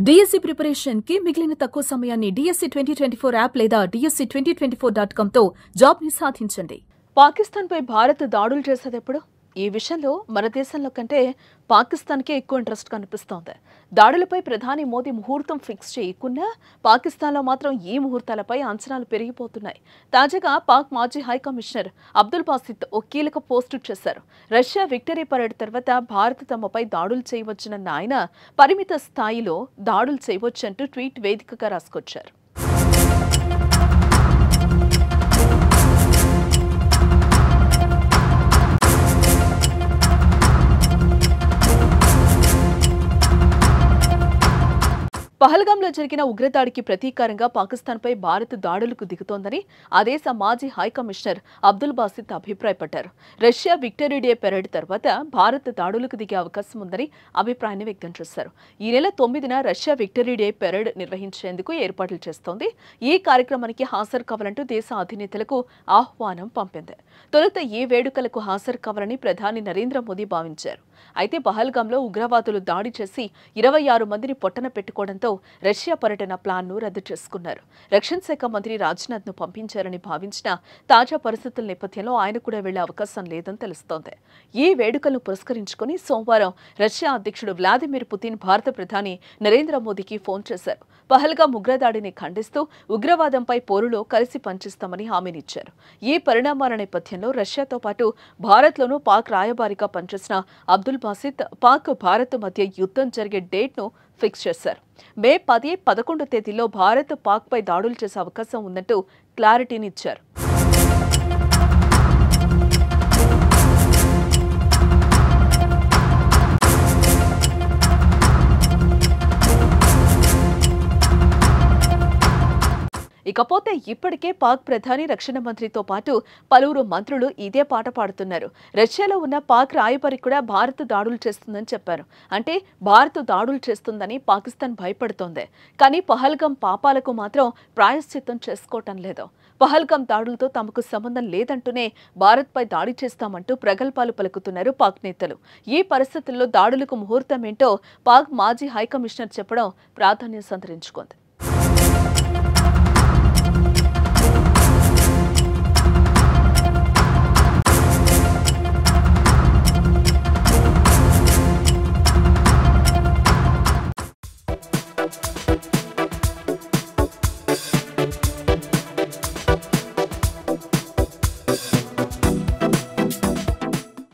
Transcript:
DSC preparation కి మిగిలిన తక్కువ సమయాన్ని డిఎస్సి 2024 యాప్ లేదా DSC2024.com తో జాబ్ ని సాధించండి. పాకిస్తాన్ పై భారత్ దాడులు చేసేదెప్పుడు? ఈ విషయంలో మన దేశంలో కంటే పాకిస్తాన్కే ఎక్కువ ఇంట్రెస్ట్ కనిపిస్తోంది. దాడులపై ప్రధాని మోదీ ముహూర్తం ఫిక్స్ చేయకున్నా పాకిస్తాన్లో మాత్రం ఈ ముహూర్తాలపై అంచనాలు పెరిగిపోతున్నాయి. తాజాగా పాక్ మాజీ హై కమిషనర్ అబ్దుల్ బాసిత్ ఓ కీలక పోస్టు చేశారు. రష్యా విక్టరీ పరేడ్ తర్వాత భారత్ తమపై దాడులు చేయవచ్చునన్న ఆయన పరిమిత స్థాయిలో దాడులు చేయవచ్చంటూ ట్వీట్ వేదికగా రాసుకొచ్చారు. పహల్గాంలో జరిగిన ఉగ్రదాడికి ప్రతీకారంగా పాకిస్తాన్పై భారత్ దాడులకు దిగుతోందని ఆ దేశ మాజీ హై కమిషనర్ అబ్దుల్ బాసిత్ అభిప్రాయపడ్డారు. రష్యా విక్టరీ డే పెరేడ్ తర్వాత భారత్ దాడులకు దిగే అవకాశం ఉందని అభిప్రాయాన్ని వ్యక్తం చేశారు. ఈ నెల 9న రష్యా విక్టరీ డే పెరేడ్ నిర్వహించేందుకు ఏర్పాట్లు చేస్తోంది. ఈ కార్యక్రమానికి హాజరు కావాలంటూ దేశ అధినేతలకు ఆహ్వానం పంపింది. తొలుత ఈ వేడుకలకు హాజరు కావాలని ప్రధాని నరేంద్ర మోదీ భావించారు. అయితే పహల్గాంలో ఉగ్రవాదులు దాడి చేసి 26 మందిని పొట్టన పెట్టుకోవడంతో రష్యా పర్యటన ప్లాన్ను రద్దు చేసుకున్నారు. రక్షణ శాఖ మంత్రి రాజ్నాథ్ను పంపించారని భావించిన తాజా పరిస్థితుల నేపథ్యంలో ఆయన కూడా వెళ్లే అవకాశం లేదని తెలుస్తోంది. ఈ వేడుకలను పురస్కరించుకుని సోమవారం రష్యా అధ్యక్షుడు వ్లాదిమిర్ పుతిన్ భారత ప్రధాని నరేంద్ర మోదీకి ఫోన్ చేశారు. పహల్గాం ఉగ్రదాడిని ఖండిస్తూ ఉగ్రవాదంపై పోరులో కలిసి పనిచేస్తామని హామీనిచ్చారు. ఈ పరిణామాల నేపథ్యంలో రష్యాతో పాటు భారత్లోనూ పాక్ రాయబారిగా పనిచేసిన అబ్దుల్ బాసిత్ పాక్ భారత్ మధ్య యుద్ధం జరిగే డేట్ను ఫిక్స్ చేశారు. మే 10, 11 తేదీల్లో భారత్ పాక్ పై దాడులు చేసే అవకాశం ఉందంటూ క్లారిటీని ఇచ్చారు. ఇకపోతే ఇప్పటికే పాక్ ప్రధాని రక్షణ మంత్రితో పాటు పలువురు మంత్రులు ఇదే పాట పాడుతున్నారు. రష్యాలో ఉన్న పాక్ రాయబారి కూడా భారత్ దాడులు చేస్తుందని చెప్పారు. అంటే భారత్ దాడులు చేస్తుందని పాకిస్తాన్ భయపడుతోంది. కానీ పహల్గాం పాపాలకు మాత్రం ప్రాయశ్చిత్తం చేసుకోవటం లేదు. పహల్గాం దాడులతో తమకు సంబంధం లేదంటూనే భారత్పై దాడి చేస్తామంటూ ప్రగల్భాలు పలుకుతున్నారు పాక్ నేతలు. ఈ పరిస్థితుల్లో దాడులకు ముహూర్తం ఏంటో పాక్ మాజీ హై కమిషనర్ చెప్పడం ప్రాధాన్యం సంతరించుకుంది.